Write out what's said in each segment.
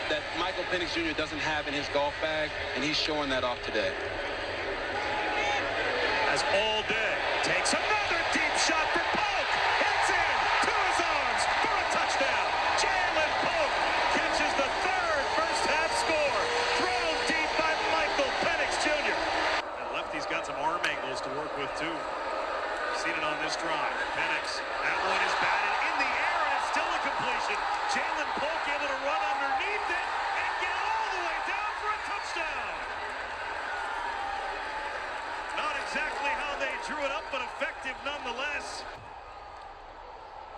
that Michael Penix Jr. doesn't have in his golf bag, and he's showing that off today. As all day takes another deep shot for Polk. It's in to his arms for a touchdown. Jalen Polk catches the third first-half score. Thrown deep by Michael Penix Jr. And lefty's got some arm angles to work with, too. Seen it on this drive. Penix, that one is batted in the air, and it's still a completion. Jalen Polk able to run underneath it and get all the way down for a touchdown. Not exactly how they drew it up, but effective nonetheless.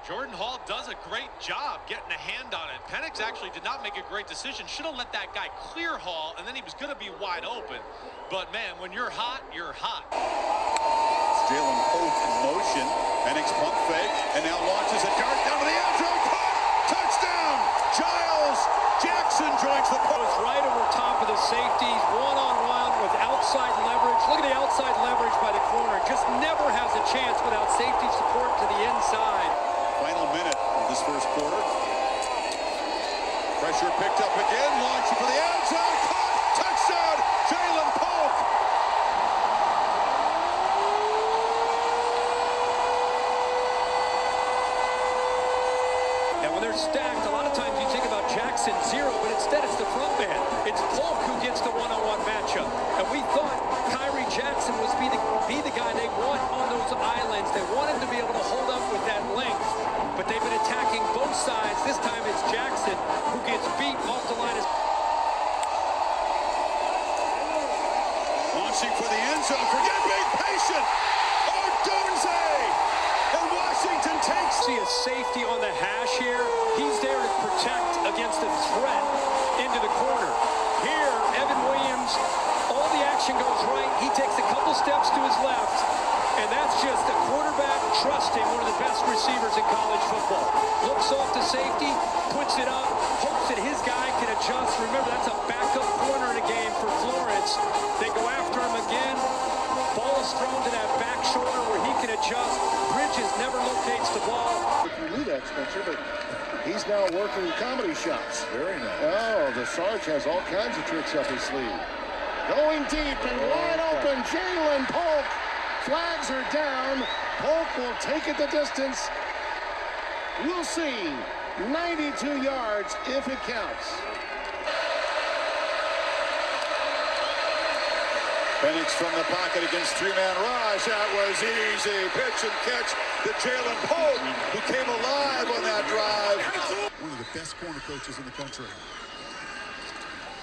Jordan Hall does a great job getting a hand on it. Penix actually did not make a great decision. Should have let that guy clear Hall, and then he was going to be wide open. But, man, when you're hot, you're hot. Jalen Polk in motion. Penix pump fake, and now launches a dart down to the end zone. Touchdown! Giles Jackson joins the post. Right over top of the safeties, one-on-one with outside leverage. Look at the outside leverage by the corner. Just never has a chance without safety support to the inside. Final minute of this first quarter. Pressure picked up again, launching for the end zone. Caught! Touchdown! Jalen Polk! And when they're stacked, a lot of times you think about Jackson zero, but instead it's the front man. It's Polk who gets the one-on-one matchup. And we thought Kyrie Jackson was be the guy they want on those islands. They want him to be able to hold up with that length. But they've been attacking both sides. This time it's Jackson who gets beat off the line. Launching for the end zone. Forget being patient. Odunze! And Washington takes. See a safety on the hash here. He's there to protect against a threat into the corner. Here, Evan Williams, all the action goes right. He takes a couple steps to his left. And that's just a quarterback trusting one of the best receivers in college football. Looks off to safety, puts it up, hopes that his guy can adjust. Remember, that's a backup corner in a game for Florence. They go after him again. Ball is thrown to that back shoulder where he can adjust. Bridges never locates the ball. You knew that, Spencer, but he's now working comedy shots. Very nice. Oh, the Sarge has all kinds of tricks up his sleeve. Going deep and wide open, Jalen Polk. Flags are down. Polk will take it the distance. We'll see. 92 yards if it counts. Penix from the pocket against three-man rush. That was easy. Pitch and catch to Jalen Polk, who came alive on that drive. One of the best corner coaches in the country.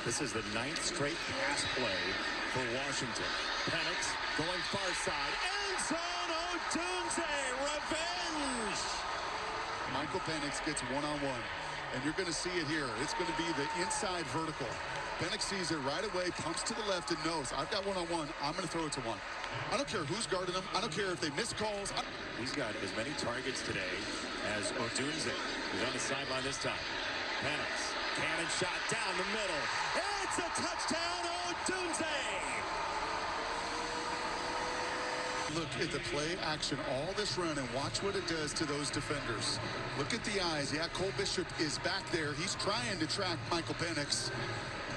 This is the 9th straight pass play for Washington. Penix going far side. End zone, Odunze, revenge! Michael Penix gets one-on-one, and you're going to see it here. It's going to be the inside vertical. Penix sees it right away, pumps to the left, and knows, I've got one-on-one, I'm going to throw it to one. I don't care who's guarding him. I don't care if they miss calls. He's got as many targets today as Odunze, who's on the sideline this time. Penix, cannon shot down the middle. It's a touchdown, Odunze! Look at the play action, all this run, and watch what it does to those defenders. Look at the eyes. Yeah, Cole Bishop is back there. He's trying to track Michael Penix,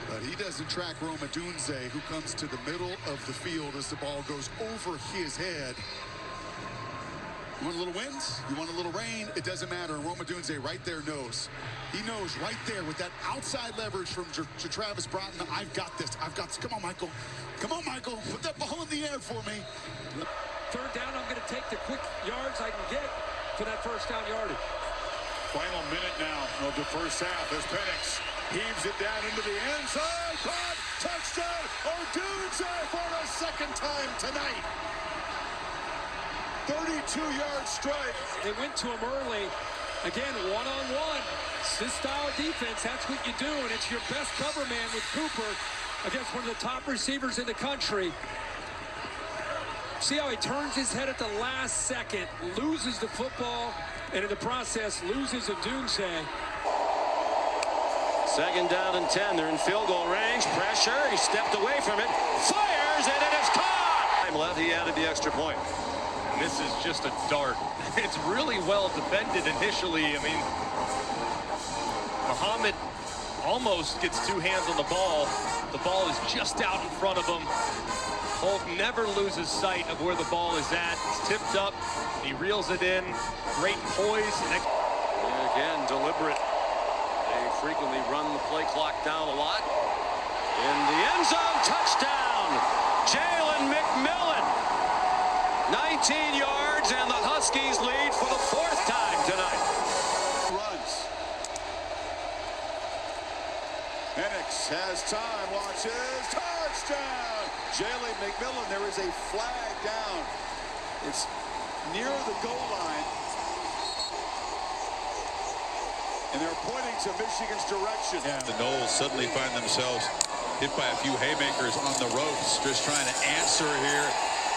but he doesn't track Rome Odunze, who comes to the middle of the field as the ball goes over his head. You want a little wind? You want a little rain? It doesn't matter. Rome Odunze right there knows. He knows right there with that outside leverage from Travis Broughton. I've got this. I've got this. Come on, Michael. Come on, Michael. Put that ball in the air for me. Third down, I'm going to take the quick yards I can get for that first down yardage. Final minute now of the first half as Penix heaves it down into the end zone. Caught! Touchdown! Odunze for the second time tonight. 32-yard strike. They went to him early. Again, one-on-one. This style of defense, that's what you do, and it's your best cover man with Cooper against one of the top receivers in the country. See how he turns his head at the last second, loses the football, and in the process loses Odunze. Second down and 10. They're in field goal range. Pressure. He stepped away from it. Fires, and it is caught. Time left. He added the extra point. This is just a dart. It's really well defended initially. I mean, Muhammad almost gets two hands on the ball. The ball is just out in front of him. Polk never loses sight of where the ball is at. It's tipped up. He reels it in. Great poise. And again, deliberate. They frequently run the play clock down a lot. In the end zone, touchdown, Jalen McMillan. 19 yards, and the Huskies lead for the fourth time tonight. Runs. Penix has time, launches, touchdown! Jalen McMillan, there is a flag down. It's near the goal line. And they're pointing to Michigan's direction. Yeah. The Noles suddenly find themselves hit by a few haymakers on the ropes, just trying to answer here.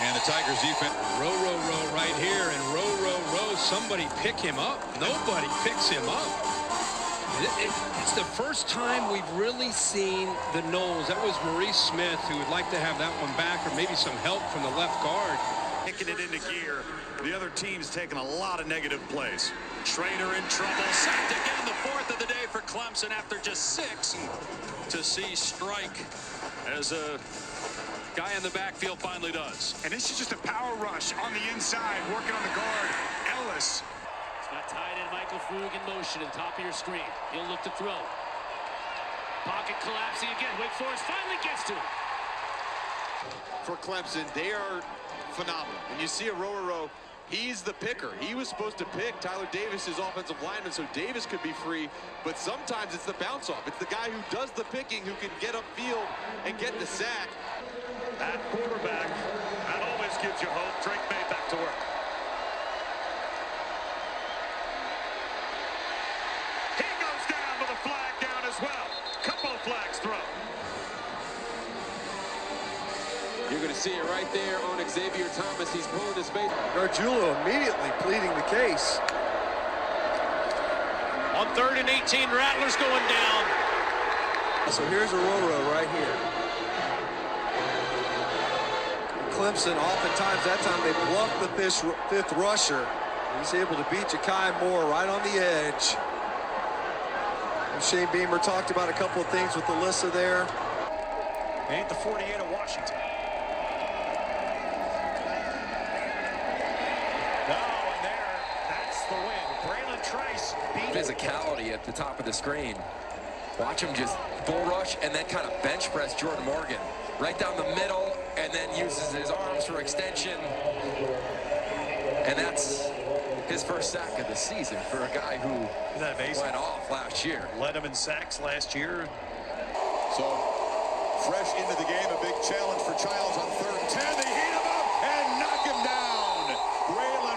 And the Tigers defense. row right here, and row. Somebody pick him up. Nobody picks him up. It's the first time we've really seen the Noles. That was Maurice Smith, who would like to have that one back, or maybe some help from the left guard. Kicking it into gear. The other team's taking a lot of negative plays. Trainer in trouble. Sacked again, the fourth of the day for Clemson after just 6. To see strike as a guy in the backfield finally does. And this is just a power rush on the inside, working on the guard. Ellis. It's got tight end Michael Flug in motion at the top of your screen. He'll look to throw. Pocket collapsing again. Wake Forest finally gets to him. For Clemson, they are phenomenal. When you see a row, he's the picker. He was supposed to pick Tyler Davis's offensive lineman so Davis could be free, but sometimes it's the bounce off. It's the guy who does the picking who can get upfield and get the sack. At quarterback, that always gives you hope. Drake May back to work. He goes down with a flag down as well. Couple of flags thrown. You're going to see it right there on Xavier Thomas. He's pulling his face. Gargiulo immediately pleading the case. On 3rd and 18, Rattlers going down. So here's a row right here. Clemson, oftentimes that time they bluff the fifth rusher. He's able to beat Ja'Kai Moore right on the edge. And Shane Beamer talked about a couple of things with Alyssa there. Ain't the 48 of Washington. That's the win. Braylon Trice beat physicality at the top of the screen. Watch him just bull rush and then kind of bench press Jordan Morgan right down the middle, and then uses his arms for extension. And that's his first sack of the season for a guy who went off last year. Led him in sacks last year. So, fresh into the game, a big challenge for Childs on 3rd and 10. They heat him up and knock him down. Braylon.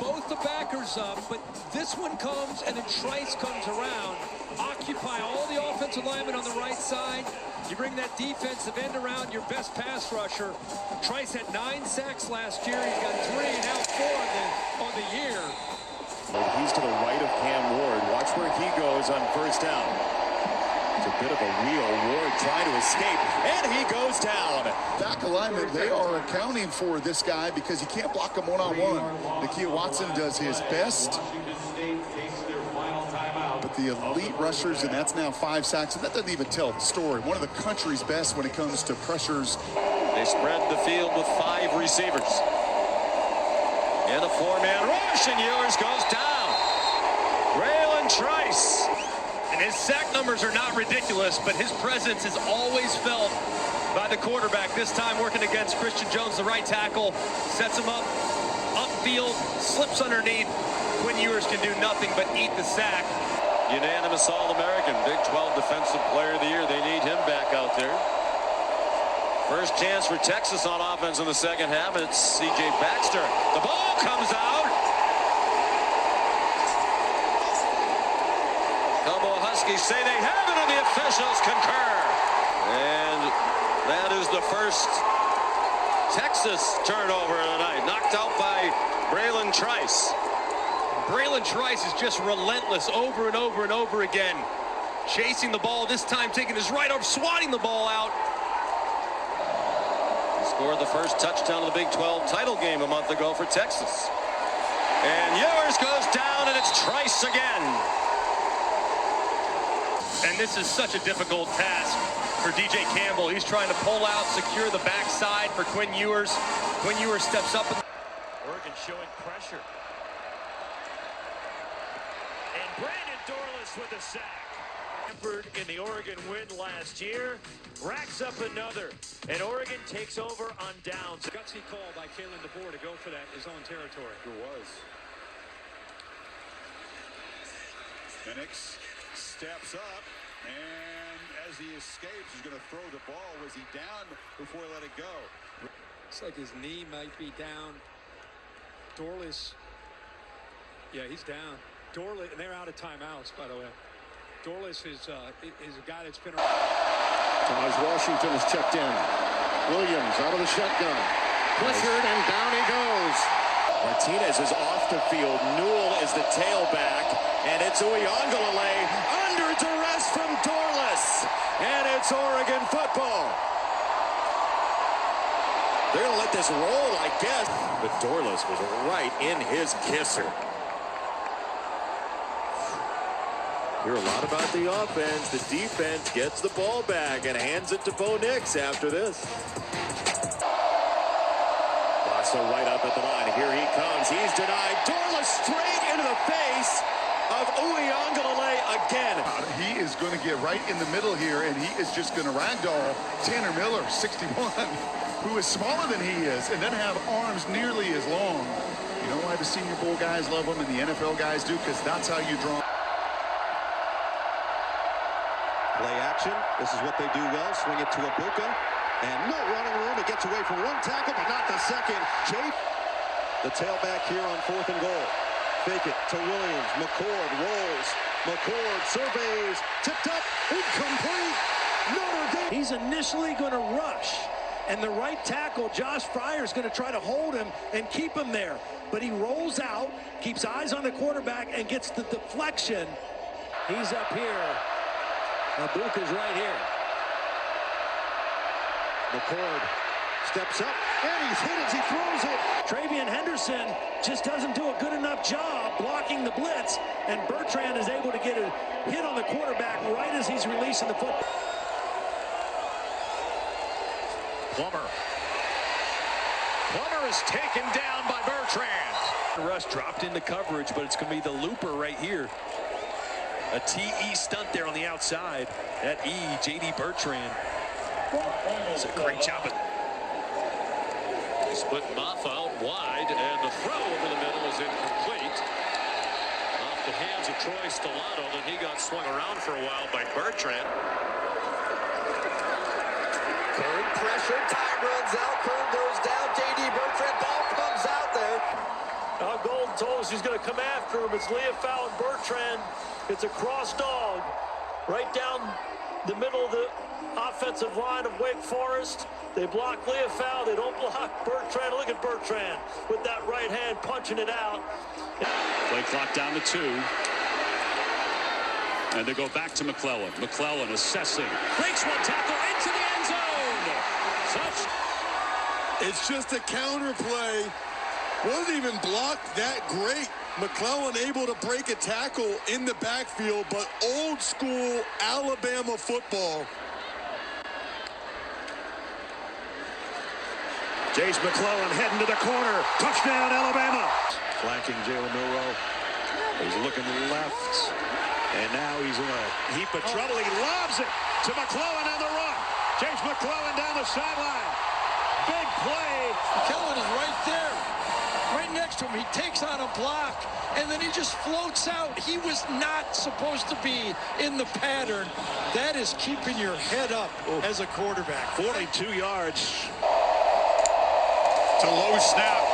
Both the backers up, but this one comes, and then Trice comes around. Occupy all the offensive linemen on the right side. You bring that defensive end around, your best pass rusher. Trice had 9 sacks last year. He's got 3 and now 4 on the year. He's to the right of Cam Ward. Watch where he goes on 1st down. It's a bit of a wheel. Ward trying to escape, and he goes down. Back alignment, they are accounting for this guy because you can't block him one-on-one. Nakia Watson does his best. But the elite rushers, and that's now 5 sacks, and that doesn't even tell the story. One of the country's best when it comes to pressures. They spread the field with 5 receivers. In a 4-man rush, and Ewers goes down. Braylon Trice. And his sack numbers are not ridiculous, but his presence is always felt by the quarterback. This time working against Christian Jones, the right tackle, sets him up, upfield, slips underneath. Quinn Ewers can do nothing but eat the sack. Unanimous All-American, Big 12 Defensive Player of the Year. They need him back out there. First chance for Texas on offense in the second half, and it's C.J. Baxter. The ball comes out. Como Huskies say they have it, and the officials concur. And that is the first Texas turnover of the night, knocked out by Braylon Trice. Braylon Trice is just relentless over and over and over again. Chasing the ball, this time taking his right arm, swatting the ball out. Scored the first touchdown of the Big 12 title game a month ago for Texas. And Ewers goes down, and it's Trice again. And this is such a difficult task for DJ Campbell. He's trying to pull out, secure the backside for Quinn Ewers. Quinn Ewers steps up. Oregon showing pressure. And Brandon Dorlus with a sack. In the Oregon win last year, racks up another, and Oregon takes over on downs. Gutsy call by Kalen DeBoer to go for that in his own territory. It was. Penix steps up, and as he escapes, he's going to throw the ball. Was he down before he let it go? Looks like his knee might be down. Dorlus, yeah, he's down. Dorlus, and they're out of timeouts, by the way. Dorlus is a guy that's been around. Taj Washington is checked in. Williams out of the shotgun. Pressured, and down he goes. Martinez is off the field. Newell is the tailback, and it's Uiagalelei under duress from Dorlus, and it's Oregon football. They're going to let this roll, I guess. But Dorlus was right in his kisser. Hear a lot about the offense. The defense gets the ball back and hands it to Penix after this. Basso right up at the line. Here he comes. He's denied. Dorlus straight into the face of Uiagalelei again. He is going to get right in the middle here, and he is just going to ragdoll Tanner Miller, 61, who is smaller than he is, and then have arms nearly as long. You know why the Senior Bowl guys love him and the NFL guys do? Because that's how you draw. Play action. This is what they do well. Swing it to Ibuka. And no running room. It gets away from one tackle, but not the second. The tailback here on 4th and goal. Fake it to Williams. McCord rolls. McCord surveys. Tipped up. Incomplete. Notre Dame. He's initially going to rush, and the right tackle, Josh Fryer, is going to try to hold him and keep him there. But he rolls out, keeps eyes on the quarterback, and gets the deflection. He's up here. Ibuka's right here. McCord steps up, and he's hit as he throws it. Travion Henderson just doesn't do a good enough job blocking the blitz, and Bertrand is able to get a hit on the quarterback right as he's releasing the football. Plummer is taken down by Bertrand. Rush dropped into coverage, but it's going to be the looper right here. A TE stunt there on the outside. That E, J.D. Bertrand. It's a great job. Split Maffa out wide, and the throw over the middle is incomplete. Off the hands of Troy Stellato, then he got swung around for a while by Bertrand. Kern pressure, time runs out, Kern goes down, J.D. Bertrand, ball comes out there. Now Golden told us he's going to come after him. It's Leofau and Bertrand. It's a cross dog right down the middle of the offensive line of Wake Forest. They block Leofau. They don't block Bertrand. Look at Bertrand with that right hand punching it out. Play clock down to 2. And they go back to McClellan. McClellan assessing. Breaks one tackle into the end zone. It's just a counter play. Wasn't even blocked that great. McClellan able to break a tackle in the backfield, but old school Alabama football. Jace McClellan heading to the corner. Touchdown, Alabama. Flanking Jalen Milroe. He's looking left. And now he's in a Heap of trouble. He lobs it to McClellan on the run. James McClellan down the sideline. Big play. McClellan is right there. Right next to him. He takes on a block, and then he just floats out. He was not supposed to be in the pattern. That is keeping your head up as a quarterback. 42 yards. It's a low snap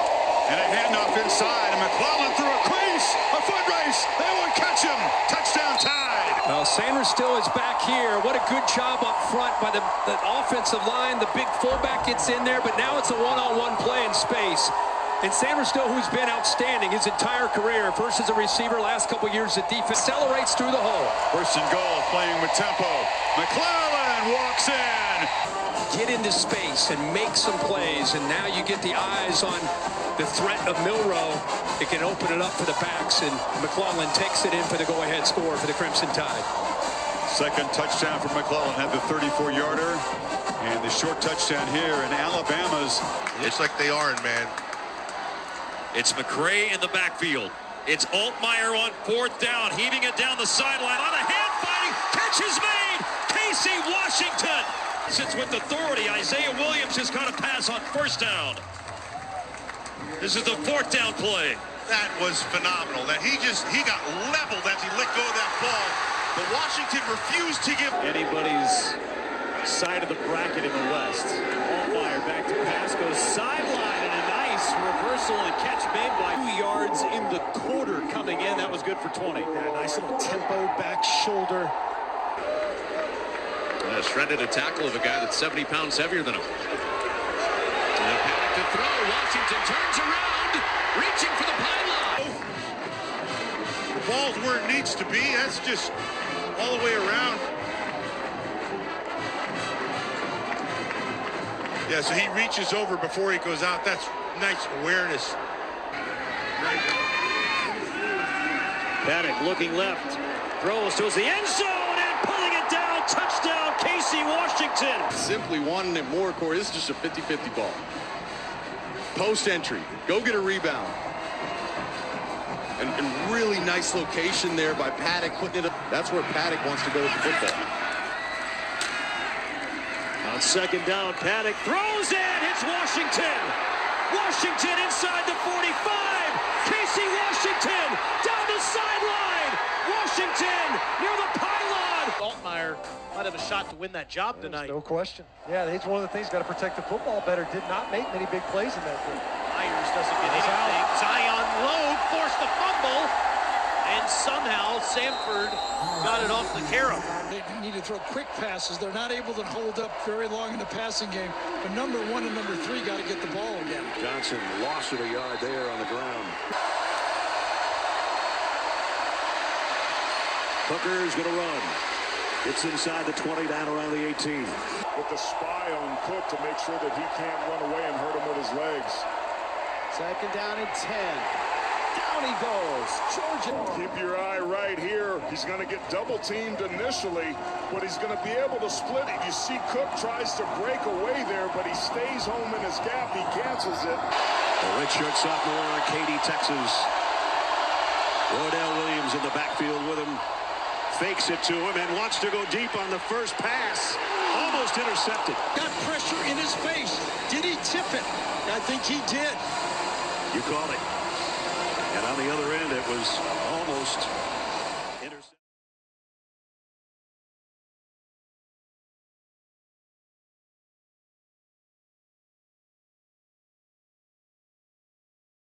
and a handoff inside, and McClellan through a crease, a foot race. They won't catch him. Touchdown Tide. Well, Sanders still is back here. What a good job up front by the offensive line. The big fullback gets in there, but now it's a one-on-one play in space. And Sanders still, who's been outstanding his entire career, first as a receiver, last couple years at defense, accelerates through the hole. First and goal, playing with tempo. McClellan walks in. Get into space and make some plays, and now you get the eyes on the threat of Milroe. It can open it up for the backs, and McClellan takes it in for the go-ahead score for the Crimson Tide. Second touchdown for McClellan, had the 34-yarder. And the short touchdown here in Alabama's. It's like they aren't, man. It's McCray in the backfield. It's Altmaier on fourth down, heaving it down the sideline on a hand fighting. Catch is made. Casey Washington sits with authority. Isaiah Williams has got a pass on first down. This is the fourth down play. That was phenomenal. That he got leveled as he let go of that ball. But Washington refused to give anybody's side of the bracket in the West. Altmaier back to pass, goes sideline, and a nice reversal and catch made by 2 yards in the quarter coming in. That was good for 20. Yeah, nice little tempo, back shoulder. Shredded a tackle of a guy that's 70 pounds heavier than him. And a panic to throw. Washington turns around, reaching for the pylon. the ball's where it needs to be. That's just all the way around. Yeah, so he reaches over before he goes out. That's nice awareness. Penix looking left, throws towards the end zone and pulling it down. Touchdown, Casey Washington. Simply wanting it more, Corey. This is just a 50-50 ball. Post entry, go get a rebound. And really nice location there by Penix putting it up. That's where Penix wants to go with the football. On second down, Penix throws it. It's Washington. Washington inside the 45. Casey Washington down the sideline. Washington near the pylon. Altmaier might have a shot to win that job tonight. No question. Yeah, it's one of the things. Got to protect the football better. Did not make many big plays in that game. Myers doesn't get anything. Zion Lowe forced the fumble, and somehow Samford got it off the carom. They need to throw quick passes. They're not able to hold up very long in the passing game. But number 1 and number 3 got to get the ball again. Johnson lost it a yard there on the ground. Hooker's going to run. It's inside the 20, down around the 18. With the spy on Cook to make sure that he can't run away and hurt him with his legs. Second down and 10. Down he goes. Georgia. Keep your eye right here. He's going to get double teamed initially, but he's going to be able to split it. You see Cook tries to break away there, but he stays home in his gap. He cancels it. The redshirt sophomore, Katy, Texas. Wardell Williams in the backfield with him. Fakes it to him and wants to go deep on the first pass. Almost intercepted. Got pressure in his face. Did he tip it? I think he did. You call it. And on the other end, it was almost